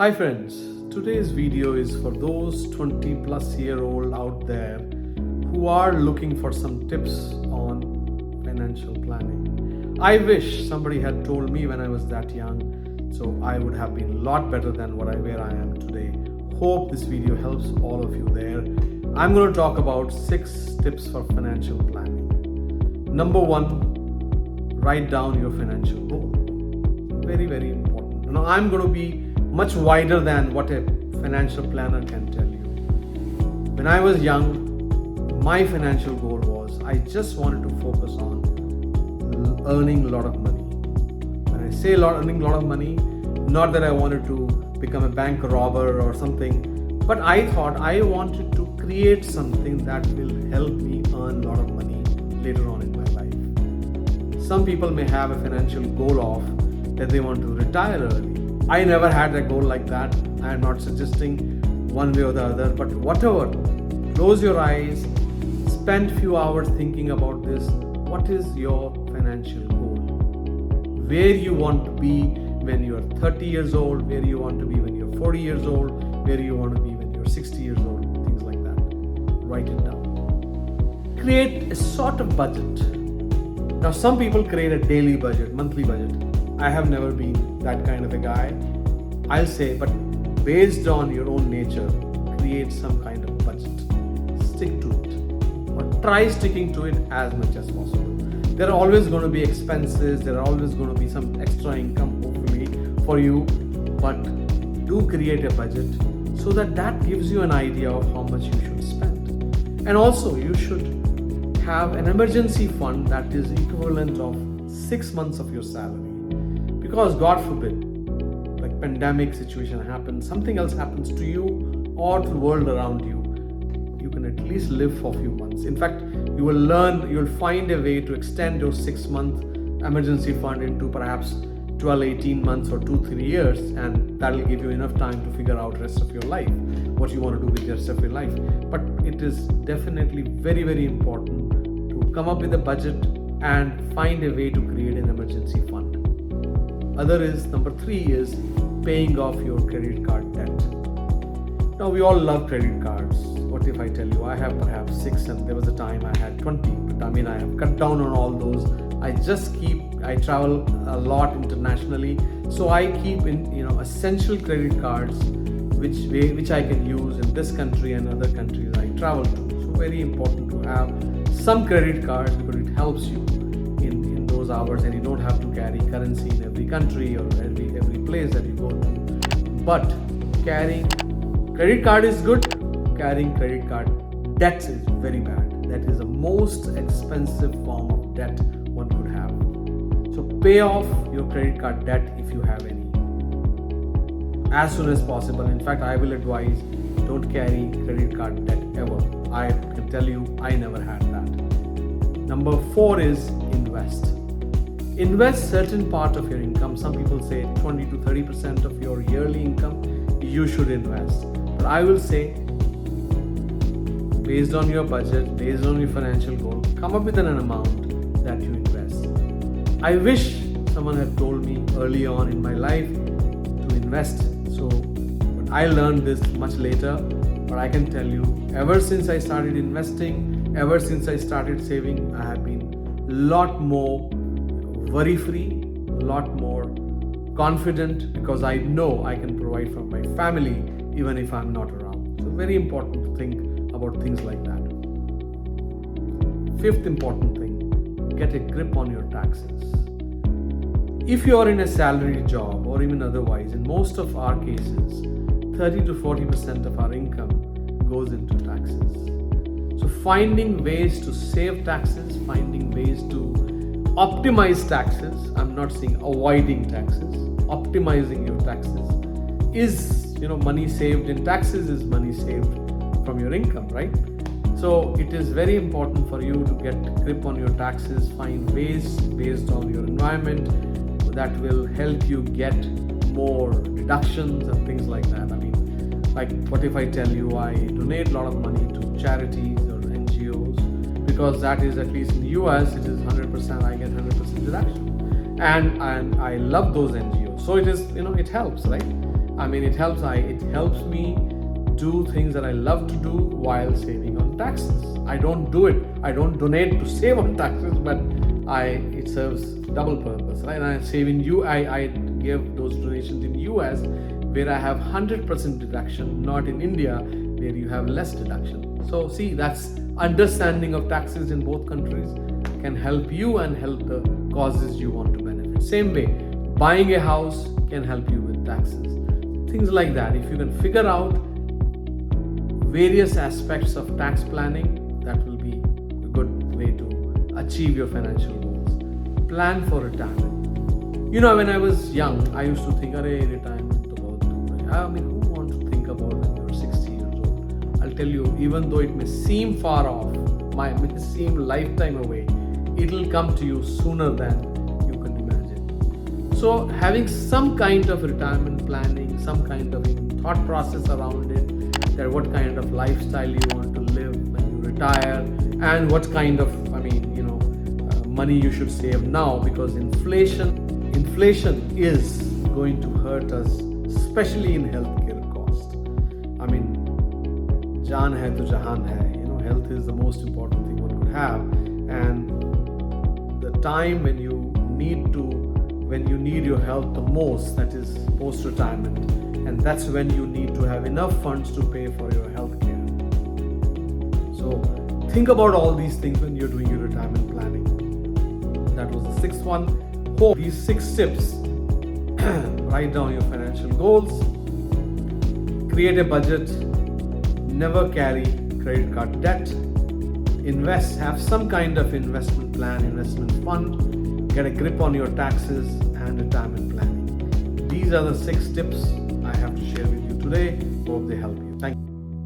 Hi friends, today's video is for those 20 plus year old out there who are looking for some tips on financial planning. I wish somebody had told me when I was that young, so I would have been a lot better than where I am today. Hope this video helps all of you there. I'm going to talk about 6 tips for financial planning. Number 1, write down your financial goal. Very, very important. Now I'm going to be much wider than what a financial planner can tell you. When I was young, my financial goal was I just wanted to focus on earning a lot of money. When I say earning a lot of money, not that I wanted to become a bank robber or something, but I thought I wanted to create something that will help me earn a lot of money later on in my life. Some people may have a financial goal of that they want to retire early. I never had a goal like that. I am not suggesting one way or the other, but whatever, close your eyes, spend few hours thinking about this. What is your financial goal? Where you want to be when you're 30 years old, where you want to be when you're 40 years old, where you want to be when you're 60 years old, things like that. Write it down. Create a sort of budget. Now some people create a daily budget, monthly budget. I have never been that kind of a guy. I'll say, but based on your own nature, create some kind of budget. Stick to it. Or try sticking to it as much as possible. There are always going to be expenses, there are always going to be some extra income hopefully for you, but do create a budget so that gives you an idea of how much you should spend. And also you should have an emergency fund that is equivalent of 6 months of your salary. Because God forbid, like pandemic situation happens, something else happens to you or to the world around you, you can at least live for a few months. In fact, you will find a way to extend your 6-month emergency fund into perhaps 12, 18 months or 2-3 years, and that will give you enough time to figure out the rest of your life, what you want to do with the rest of your life. But it is definitely very, very important to come up with a budget and find a way to create an emergency fund. Number 3 is paying off your credit card debt. Now we all love credit cards. What if I tell you I have perhaps 6 and there was a time I had 20, but I have cut down on all those. I travel a lot internationally, so I keep in essential credit cards which I can use in this country and other countries I travel to. So very important to have some credit cards because it helps you in those hours, and you don't have to carry currency in every country or every place that you go to. But carrying credit card is good, carrying credit card debt is very bad. That is the most expensive form of debt one could have. So pay off your credit card debt if you have any as soon as possible. In fact, I will advise don't carry credit card debt ever. I can tell you I never had that. Number 4 is invest. Invest certain part of your income. Some people say 20 to 30% of your yearly income you should invest. But I will say, based on your budget, based on your financial goal, come up with an amount that you invest. I wish someone had told me early on in my life to invest. But I learned this much later. But I can tell you, ever since I started investing, ever since I started saving, I have been a lot more worry-free, a lot more confident, because I know I can provide for my family even if I'm not around. So very important to think about things like that. 5th important thing, get a grip on your taxes. If you are in a salary job or even otherwise, in most of our cases, 30 to 40% of our income goes into taxes. So finding ways to save taxes, finding ways to optimize taxes, I'm not saying avoiding taxes, optimizing your taxes is, money saved in taxes is money saved from your income, right? So it is very important for you to get grip on your taxes, find ways based on your environment that will help you get more deductions and things like that. Like what if I tell you I donate a lot of money to charities or NGOs, because that is, at least in the US, it is 100%, I get 100% deduction. And I love those NGOs. So it is, it helps, right? I mean, it helps me do things that I love to do while saving on taxes. I don't do it. I don't donate to save on taxes, but it serves double purpose, right? And I save in I give those donations in US where I have 100% deduction, not in India where you have less deduction. So see, that's understanding of taxes in both countries can help you and help the causes you want to benefit. Same way, buying a house can help you with taxes. Things like that. If you can figure out various aspects of tax planning, that will be a good way to achieve your financial goals. Plan for retirement. You know, when I was young, I used to think, "Arey, retirement to bahut dur hai." I mean, who wants to think about when you're 60 years old? I'll tell you, even though it may seem far off, may seem lifetime away, it'll come to you sooner than you can imagine. So having some kind of retirement planning, some kind of thought process around it, that what kind of lifestyle you want to live when you retire, and what kind of, money you should save now, because inflation is going to hurt us, especially in healthcare cost. I mean, jaan hai to jahan hai. Health is the most important thing one could have, and the time when you need your health the most, that is post-retirement, and that's when you need to have enough funds to pay for your health care. So think about all these things when you're doing your retirement planning. That was the sixth one. Hope these 6 tips. Write down your financial goals, create a budget, never carry credit card debt, invest, have some kind of investment plan, investment fund, get a grip on your taxes and retirement planning. These are the 6 tips I have to share with you today. Hope they help you. Thank you.